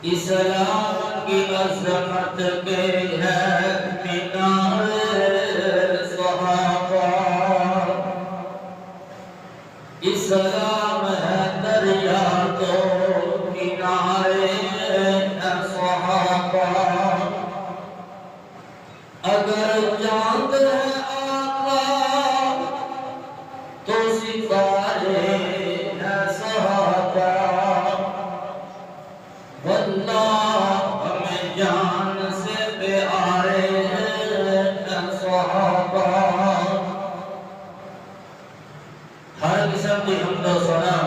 اسلام کی عظمت کے ہے مینار صحابہ، اسلام ہے دریا تو کنارے ہے صحابہ، اگر چاند ہے آقا تو ستارے ہے صحابہ، واللہ ہمیں جان سے پیارے ہیں صحابہ۔ ہر قسم کی حمد و ثنا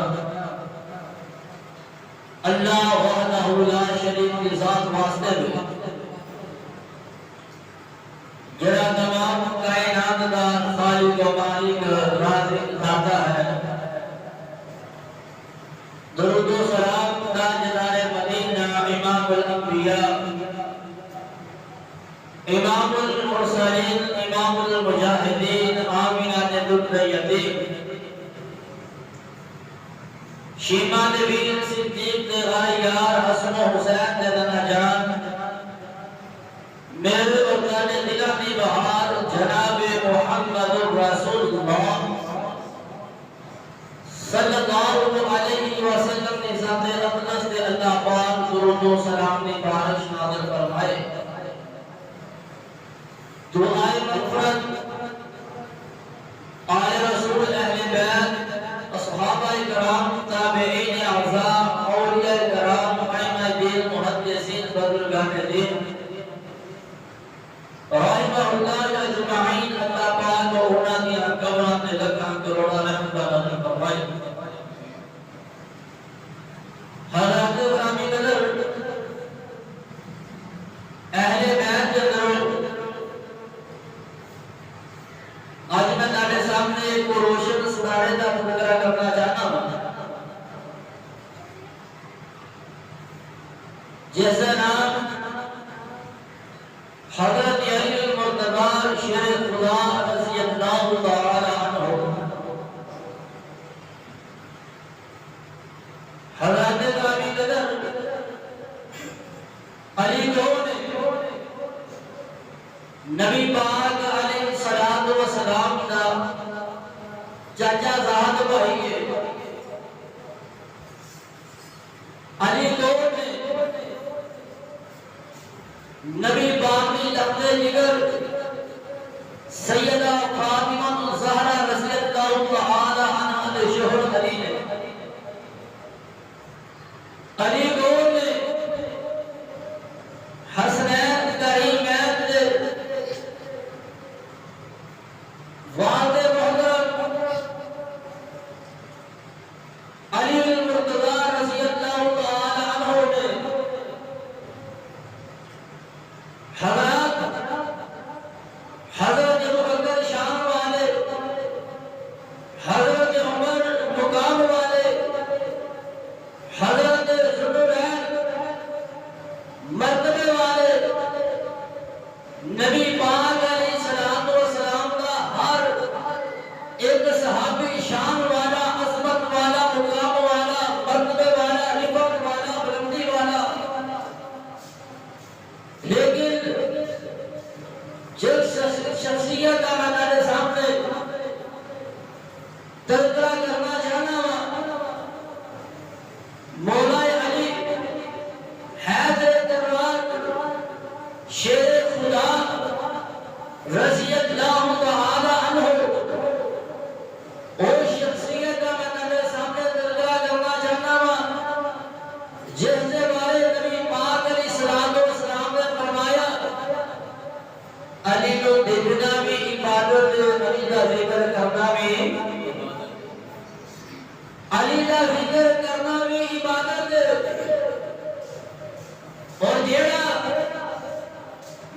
اللہ وحدہ لا شریک کی ذات واسطے میں، جڑا تمام کائنات دا خالق و مالک رازق داتا ہے۔ درود و سلام تاجدار مدینہ امام الانبیاء، امام المرسلین، امام المجاہدین، آمینہ دکھ یتیم، شیما نبیر صدیق غاریار حسن و حسین دنا جان، میرے وطن دلانی بہار جناب محمد رسول اللہ صلی اللہ علیہ وسلم نے ذات اقدس سے اللہ پاک درود و سلام نے بارش نازل فرمائے۔ دعائے مغفرت آل رسول اہل بیت، اصحابہ کرام، تابعین اعظام، اولیاء کرام، ائمہ دین، محدثین، بزرگان دین رحمہ اللہ اجمعین، اللہ پاک و ہونا کی اکبرات نے لکھاں کروڑا رحمت اللہ فرمائے۔ حضرات گرامی قدر اہل بیت جنرل، آج میں تارے سامنے ایک روشن ستارے کا تذکرہ کرنا چاہتا ہوں، جیسا نام حضرت علی المرتضی شیر خدا رضی اللہ تعالی عنہ، حضرت گرامی قدر علی جو نے نبی پاک علیہ السلام کا چاچا زاد بھائی ہے، علی جو نے نبی پاک کی لفظ جگر سیدہ فاطمہ الزہرا رضی اللہ تعالی عنہا نے شہرت علی نے، علی گول نے حسنین کریمین نے والد محترم علی المرتضی رضی اللہ تعالی عنہ نے حضرت مقدر شان والے، حضرت عمر مقام والے، حضرت ذوالنورین مرتبے والے، نبی پاک علیہ السلام کا ہر ایک صحابی شان والا، عظمت والا، مقام والا، مرتبے والا، رفعت والا، بلندی والا، لیکن جس شخصیت کا میں تارے سامنے تذکرہ کرنا چاہنا مولا علی حیدر دربار شیر خدا رضی اللہ تعالی عنہ، وہ شخصیت کا میں تارے سامنے تذکرہ کرنا چاہنا جس نے بارے نبی پاک علیہ السلام نے فرمایا، علی کو دیکھنا بھی عبادت، علی کا ذکر کرنا بھی، علی کا ذکر کرنا بھی عبادت، اور جیڑا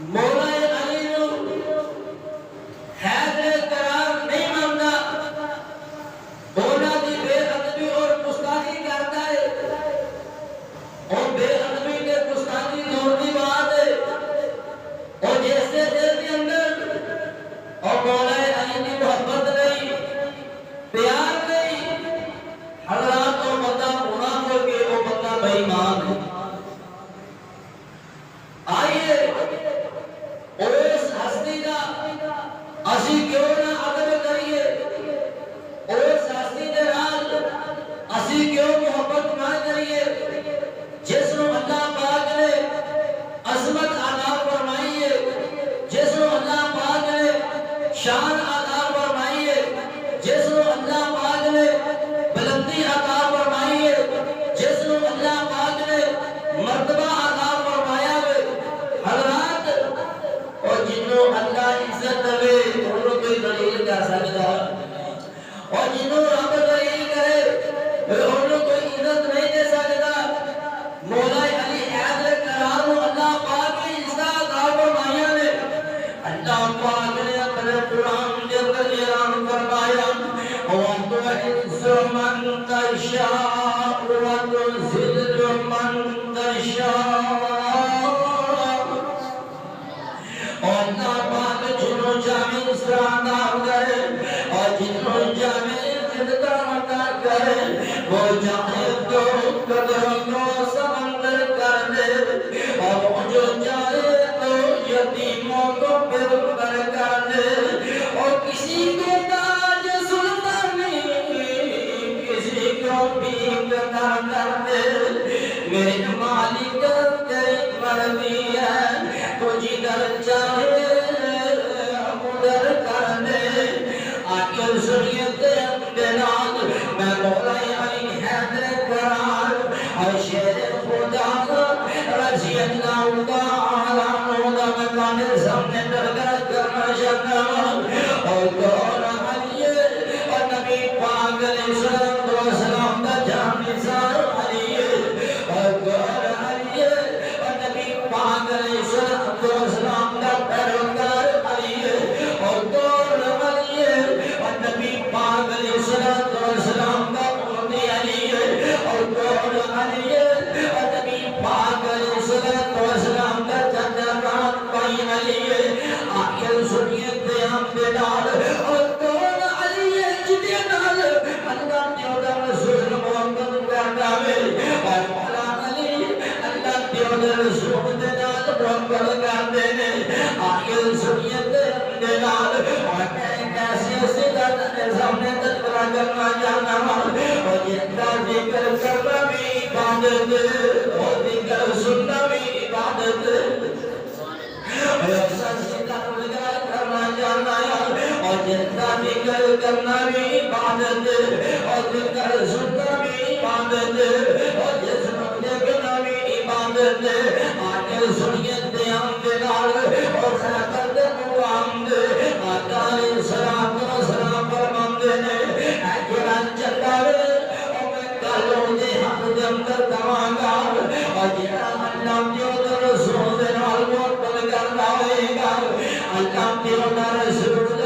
مولا علی نو حیدر قرار نہیں مانتا، اونا دی بے ادبی اور گستاخی کرتا ہے، اور بے ادبی کے گستاخی دور کی بات ہے، اور جیسے دل کے اندر اور مولا علی کی محبت نہیں، پیار نہیں، حضرات اور بندہ منافق کے وہ بندہ بے ایمان ہے۔ اور ناپاک جنوں جامع اسرانہ کرے اور جنوں جامع زندگا عطا کرے وہ چاہے تو قدروں کو سمندر کر دے اور وہ جو چاہے تو یتیموں کو پھر پر کر دے اور کسی کو تاج سلطانی کسی کو بھیک کر دے میرے مالک تیری مرضی ہے تو جدھر چاہے ادھر کر دے آخر سنیت امدناد میں مولا علی حیدر قرار اور شیر خدا رضی اللہ تعالیٰ عنہ میں کانے سامنے درگاہ کرنا چاہتا اور دور علی اور نبی پاک علیہ السلام کا جان نثار علی اور دور علی اور نبی پاک علیہ السلام کا پیروکار علی اور دور علی اور نبی پاک علیہ السلام کا امتی علی اور دور علی اور نبی پاک علیہ السلام کا چندران بھائی علی آخر سنیت ہم دلال اور دور علی جدی نال اللہ دیودا رسول محمد کرنا ہے اور مولا علی اللہ دیودا رسول دلال محمد کرنے نے آخر سنیت ہم دلال اور میں کیسے سدھت سامنے تذکرہ کرنا جانا اور جنتا ذکر کرنا بھی عبادت اور ذکر سننا بھی عبادت اور کرنا جانا اور جنتا ذکر کرنا بھی عبادت اور ذکر سننا بھی عبادت اور جسم دیکھنا بھی عبادت آخر سنیت ہم دلال اور خاطر محمد آقا علیہ السلام فرماندے نے اے جان چنداوے او میں کالوں دے حق دے اندر دواں اور جڑا اللہ دیو تے رسول دے نال محبت کردا ہوئے گا اللہ دیو دا رسول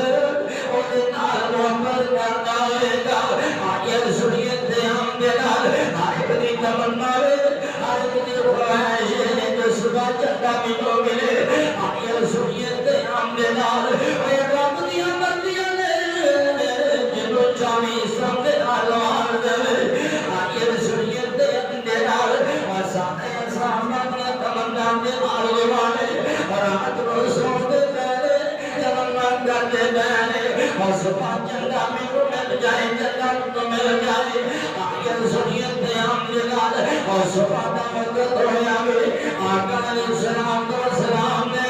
او دے نال محبت کردا ہوئے گا آخر سنیت ہم دلال ہر دی تمنا وے ہر دی خواہش ہے جو صبح چندا مینوں ملے آخر سنیت ہم دلال اے رب دی مرضیاں نے جنوں چاہے سامنے آلوار دے آخر سنیت ہم دلال اور سامنے سامنے تمنا دے آلو والے اور ہاتھ کو سون دے پہلے تمنا کر دے پہلے اور صبح چندا مینوں مل جائے چندا تو مل جائے آخر سنیت ہم دلال اور صبح دا وقت ہویا وے آقا علیہ السلام کو سلام دے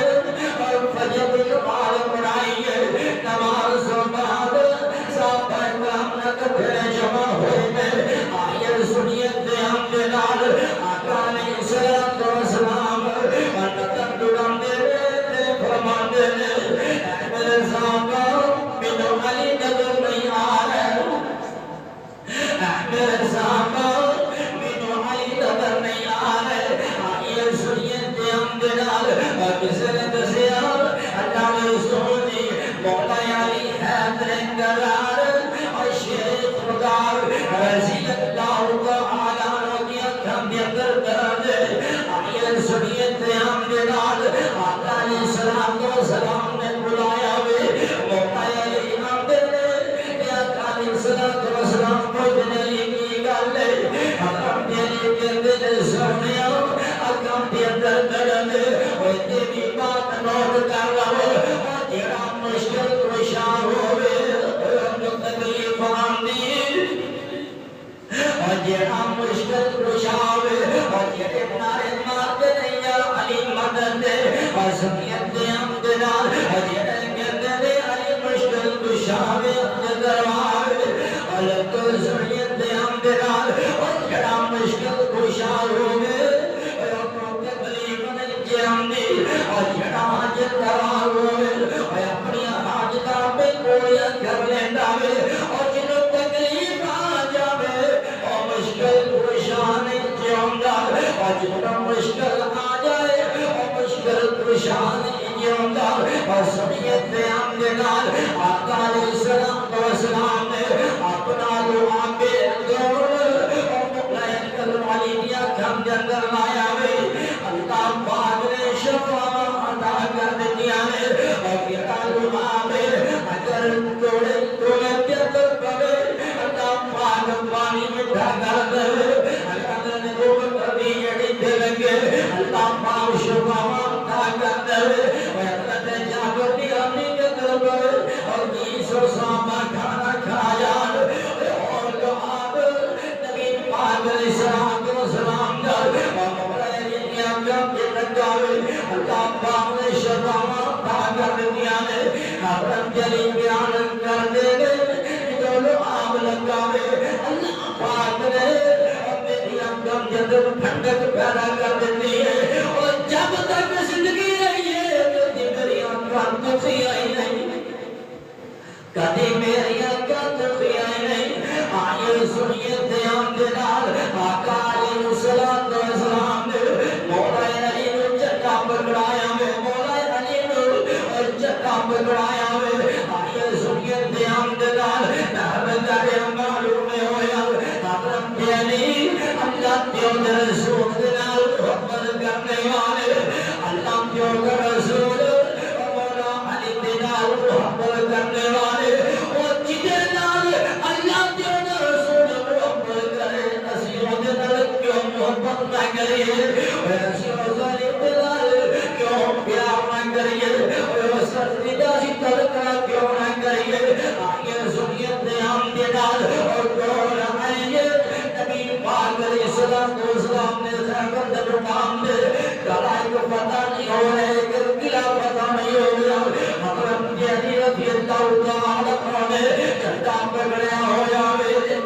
اور فجر نماز پڑھائی ہے نماز و بعد صحابہ کرام نے پھر جمع ہوئے میں آخر سنیت ہم دلال آقا علیہ السلام اور نظر ڈڑم دے فرماندے نے اے میرے صحابہ مینوں علی نظر نہیں آ رہا اے میرے صحابہ مینوں علی نظر نہیں آ رہا آخر سنیت ہم دلال اور کسی نے دسیا اللہ نے رسول دی مولا علی حیدر قرار اور شیر خدا رضی اللہ تعالی عنہ کی اکھاں دے اندر کر دے آخر سنیت ہم دلال آقا علیہ السلام کو سلام نے بلایا وے مولا علی حیدر نے آقا علیہ السلام کو جنلی کی گل ہے اکھاں دے کہندے نے سونیا اکھاں دے اندر کرن اوے تیری بات نوٹ کر لو جڑا مشکل کشا ہوئے تکلیف آندی اور جڑا مشکل کشا ہوئے اور جڑے نعرے مارتے نہیں یا علی مدد دے اور سنیت ہم دلال اور جڑے کہتے نے علی مشکل کشا ہوئے اپنے دربار اور تو سنیت ہم دلال اور جڑا مشکل کشا ہوئے اور جڑا حاجت کرا ہوئے اور اپنی حاجتاں پہ پوریاں کر لینا ہے اور جنہوں تکلیف آ جاوے اور مشکل پریشان جیوندا اور جنہوں مشکل آ جائے اور مشکل پریشان جیوندا اور سنیت ہم دلال آقا علیہ السلام نے اپنا دعا کے دور اور مقلائن کروالی دیا کھم جندر لایا ہوئے ہے حضرت جابر کی امی کے گھر پر اور 300 صحابہ کھانا کھایا اور آپ نبی پاک علیہ السلام کا اور مولا علی کی اکرم کے لگاوے اللہ پاک نے شرما پاک دنیا نے حضرت علی بیان کر دے جو آپ لگاوے اللہ پاک نے میری اکرم جدر ٹھنڈک پیدا کر دیتی ہے اور جب تک زندگی رہی ہے میری اکرم تجھے آئی نہیں کدی میری اکرم تجھے آئی نہیں آئیے سنیے دھیان دینال آقا علیہ السلام نے مولا علی نے چکا پکڑایا میں مولا علی نے چکا پکڑایا میں آئیے سنیے دھیان دینال نحبت معلوم ہویا حضرت علی اللہ کے رسول دینال محبت کرنے والے اللہ کے رسول مولا علی دینال محبت کرنے والے اور جدے نال اللہ کے رسول محبت کرے نصیب دینال کیوں محبت نہ کریے نصیب دینال کیوں پیار نہ کریے سرزدہ سی تلقہ کیوں نہ کریے آئیے سنیے دھیان دینال اور کون آئیے نبی پاک علیہ السلام نے زہبت درمان دے کلائی کو پتہ نہیں ہو رہے کہ قلعہ پتہ نہیں ہو گیا حضرت علی رضی اللہ تعالیٰ عنہ چٹا پکڑیا ہو جاوے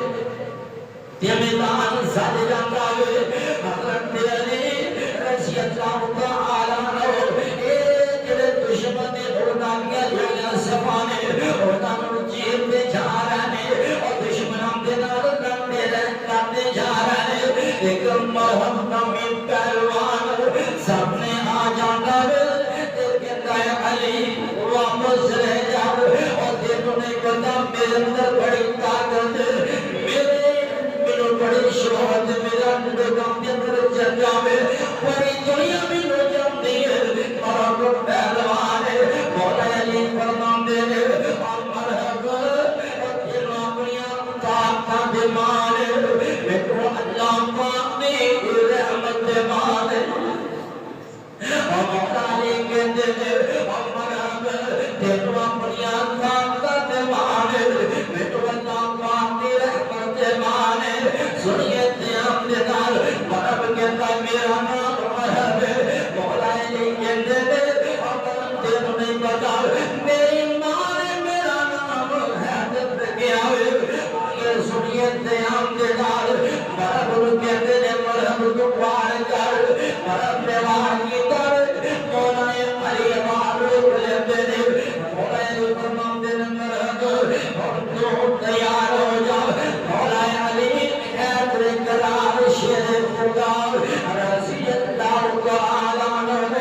تیمیدان ساتھ جاندہ ہوئے حضرت علی رضی اللہ تعالیٰ عنہ جڑے دشمن اڑنا کیا جایا سفانے اڑنا جیب میں جا رہے اور دشمنان دے نال لڑتے جا رہے ایک محمد پہلوان سب نے آ جانا کہتا ہے علی واپس رہ جاؤ اور دیکھو نے کہتا میرے اندر بڑی طاقت میرے بڑی شہرت میرا نگام کے اندر چل جاوے پوری دنیا میں نجم نہیں ہے اور پہلوان ہے مولا علی فرمان دے اور مرحبا اور پھر اپنی طاقت مان میں تو اللہ پاک نے رحمت مان اور مولا علی کہتے ہیں اور مرحبا پھر اپنی طاقت مان میں تو اللہ پاک نے رحمت مان سنیے دھیان دینال مرحبا کہتا میرا نام مرحب مولا علی کہتے ہیں اور تینوں نہیں پتا میری ماں نے میرا نام حیدت کیا آئیے سنیے دھیان دینال مرحب کہتے ہیں مرحب کو پار کر مرحب وار کی کر مولا علی معلوم لیتے ہیں مولا علی فرمان دے مرحب اور تو تیار ہو جاؤ مولا علی حیدر قرار شیر خدا رضی اللہ تعالیٰ عنہ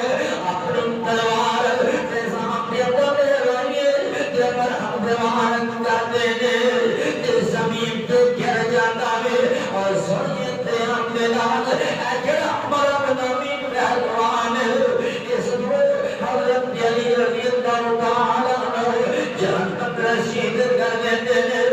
اپنی تلوار کے سامنے بولے رہیے کہ مرحب وار کر دے دے زمین پہ گر جاتا ہے اور سنیے دھیان دینال اجڑا مرحب نبی پہلوان اس کو حضرت علی رضی اللہ تعالیٰ عنہ جہنم رسید کر دیتے ہیں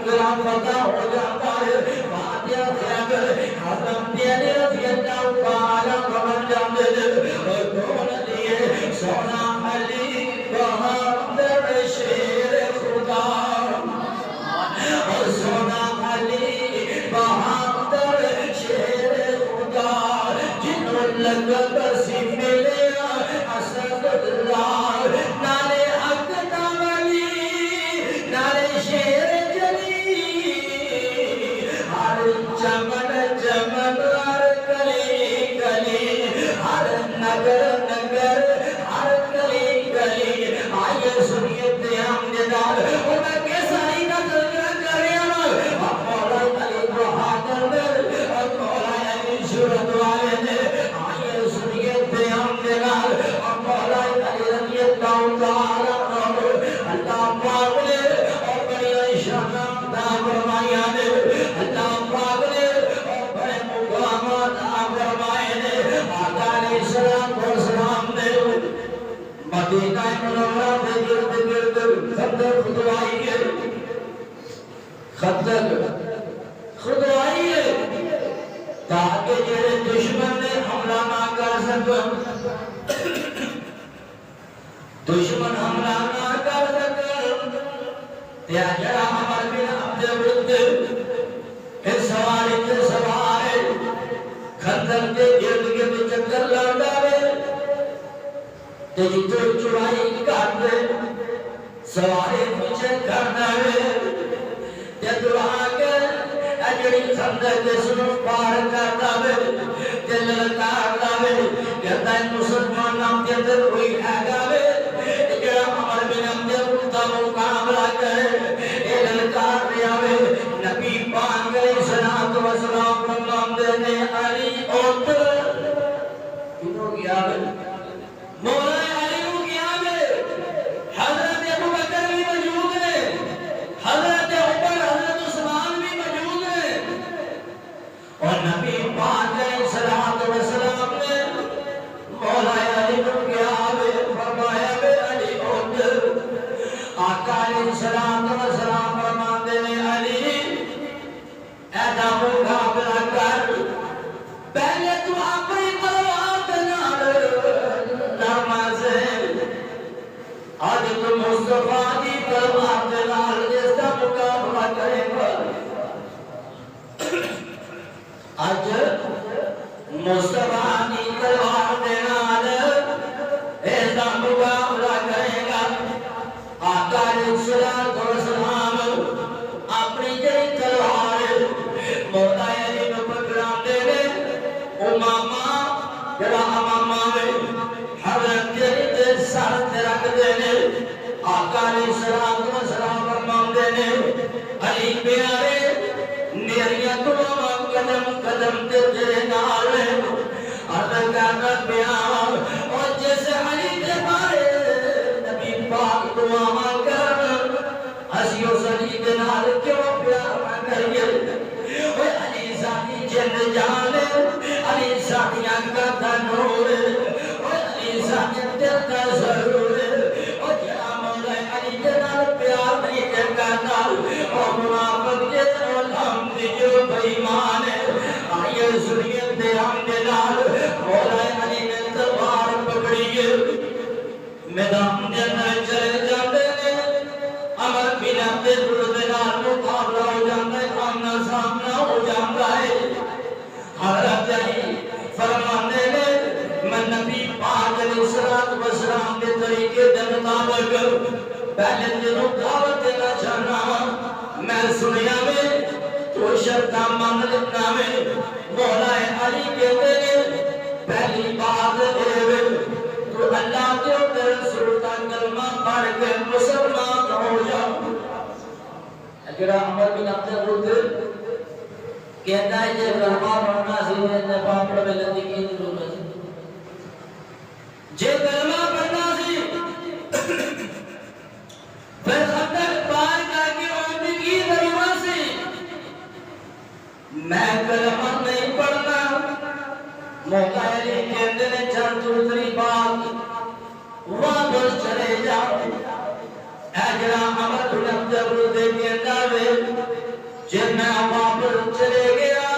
گرام پتہ ہو جاتا ہے فاتحہ خیبر حضرت علی رضی اللہ تعالیٰ بن جاتے ہیں اور کون لیے سونا علی بہادر شیر خدا اور سونا علی بہادر شیر خدا جنہوں لگت سی ملے اسد اللہ نالے حق ناولی نالے شیر چمن چمن ہر گلی گلی ہر نگر نگر ہر گلی گلی آئیے سنیے دھیان دینال اور میں کیسائی نظر کرے مولا علی بہادر اور مولا علی شہرت والے نے آئیے سنیے دھیان دینال اور مولا علی رضی اللہ تعالیٰ عنہ اللہ پاک نے اور بڑی شان عطا فرمایا نے اللہ پاک نے اور بڑے مقامات عطا فرمائے نے آقا علیہ السلام نے مدینہ منورہ میں گرد گرد خندق خدوائی ہے خندق خدوائی ہے تاکہ جڑے دشمن نے حملہ نہ کر سکیں دشمن حملہ نہ کر سکے تے جڑا عمر بن عبد العزیز اس سواری تے سوار خندق کے گرد گرد چکر لگاوے تے جو چڑائی کر دے سوارے پیچھے کر دے تے دعا کر اجڑی خندق کے سنو پار کر دے تے للکار دے کہتا ہے مسلمان نام کے اندر کوئی ہے گاوے جڑا عمر بن عبد العزیز دا مقابلہ کرے اے للکار دے آوے نبی پاک علیہ الصلوۃ والسلام فرماندے نے علی اوت کینو گیا مولا علی کو کیا حضرت ابو بکر بھی موجود ہیں حضرت عمر حضرت عثمان بھی موجود ہیں اور نبی پاک علیہ الصلوۃ والسلام نے مولا علی کو کیا فرمایا بے علی اوت آقا علیہ الصلوۃ والسلام فرماتے ہیں علی ایدا مقابلہ کر پہلے تو اپنی تلوار دے نال نماز آج تو مصطفیٰ دی تلوار دے نال جس کا مقابلہ کرے گا آج مصطفیٰ دی تلوار دے نال اس کا مقابلہ کرے گا آقا علیہ الصلوۃ والسلام اپنی جڑی تلوار مولا علی نو پکڑاندے نے امامہ جڑا امامہ وے حضرت علی دے سر تے رکھ دے نے آقا علیہ الصلوۃ والسلام فرماندے نے علی پیارے میریاں دعاواں قدم قدم تے تیرے نال عرض کرنا پیا اور جس علی دے بارے نبی پاک دعاواں کر اسی اس علی دے نال کیوں پیار نہ کریے اوے علی ذاتی جن جان علی ذاتی انگا دا نور اوے علی ذاتی دل دا ضرور او جڑا مولا علی دے نال پیار نہیں کرنا او منافق دے علم دی جو بے ایمان آئے سنیت دے ہم دے نال مولا علی نے تلوار پکڑی میدان دے اندر چلے جاندے نے عمر بن عبد العزیز دے نال مقابلہ ہو جاندا ہے آمنا سامنا ہو جاندا ہے حضرت علی فرماندے نے میں نبی پاک علیہ الصلوۃ والسلام کے طریقے دے مطابق پہلے دنوں دعوت دینا چاہنا میں سنیا میں تو شرط مان لینا میں مولا علی کہتے ہیں پہلی بات تو اللہ کے رسول کا کلمہ پڑھ کے مسلمان ہو جاؤ جڑا عمر بن عبد العزیز کہتا ہے کہ کلمہ پڑھنا سی نے پاپڑ میں لدی کی ضرورت جے کلمہ پڑھنا سی پھر خندق پار کر کے اونی کی ضرورت سی میں کلمہ نہیں پڑھنا مولا علی کہتے نے چل دوسری بات واپس چلے جاؤ اے جڑا عمر بن عبد العزیز کہتا ہے جب میں واپس چلے گیا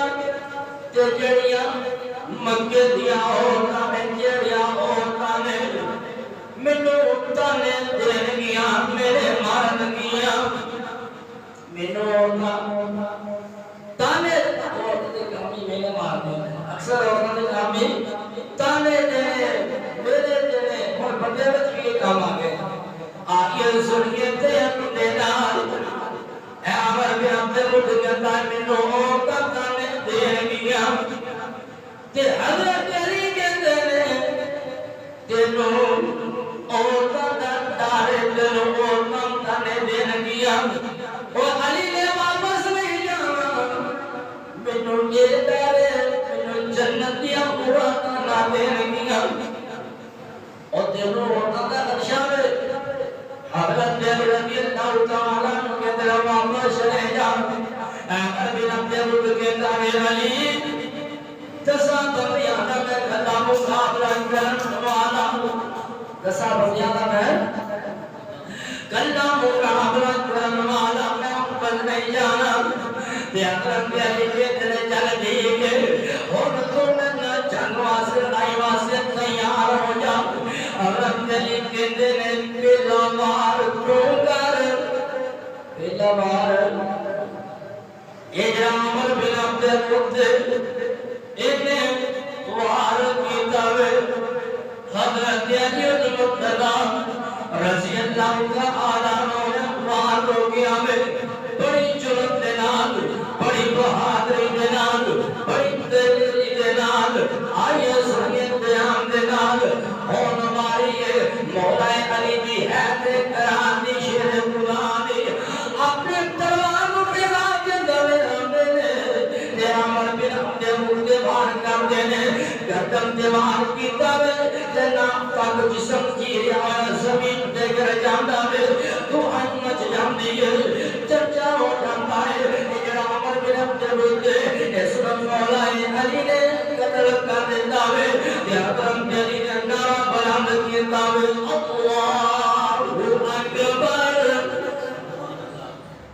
تے جڑیاں مکے دیا عورتاں نے جڑیاں عورتاں نے مینوں تانے دین گیاں میرے مارن گیاں مینوں تانے عورت دے کامی میرے مارنے اکثر عورتاں دے کامی تانے دے میرے دے ہن بندے وچ بھی کام آ گئے آئیے سنیے تے اپنے نال اے عمر بن عبد العزیز کہتا ہے مینوں عورتاں تانے دین گیاں تے حضرت علی کہندے نے تینوں عورتاں دا ڈر تینوں عورتاں تانے دین گیاں او علی نے واپس نہیں جانا مینوں یہ ڈر مینوں جنت دیاں عورتاں نہ دین گیاں او تینوں عورتاں دا خدشہ ہے حضرت علی رضی اللہ تعالی عنہ کے دل واپس چلے جا عمر بن عبد العزیز کہتا ہے علی دسا بندیاں دا میں کھلا مقابلہ کرن والا دسا بندیاں دا میں کھلا مقابلہ کرن والا میں اوپر نہیں جانا تے حضرت علی کہتے نے چل ٹھیک ہے ہن تو میں جنگ واسطے لڑائی واسطے تیار ہو جا حضرت علی کہتے نے بڑی جرت دے نال بڑی بہادری دے نال بڑی تیزی دے نال آئیے سنگے قیام دے نال ہون ماری مولا علی دی حیدر کران دی شیر غلامی اپنے تلوار کو پھیلا کے دلے رہنے نے عمر بن عبد مردے بار کر دینے گردم دیوار کی دعوے جناب تک جسم کی رہا زمین دے گر جاندہ میں تو مچ جاندی ہے چرچا ہو جاندہ ہے جڑا عمر بن عبد مردے اس وقت مولا علی نے قتل کر دیتا ہے یا کرم علی نے نعرہ بلند کیتا ہے اللہ اکبر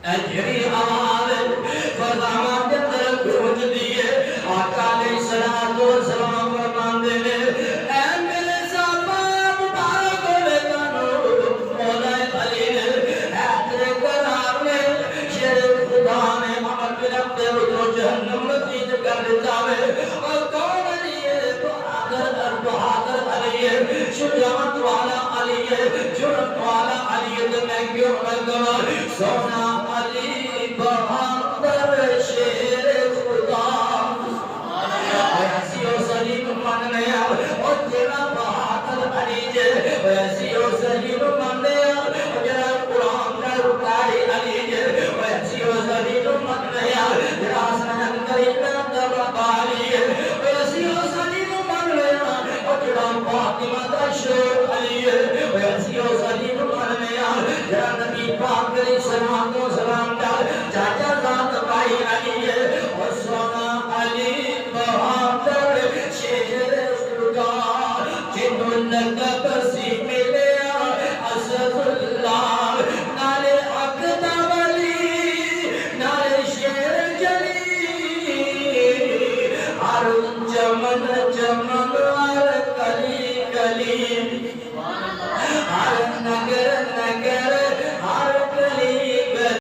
اجری آواز فضامات اندر گونج دیئے آقا علیہ السلام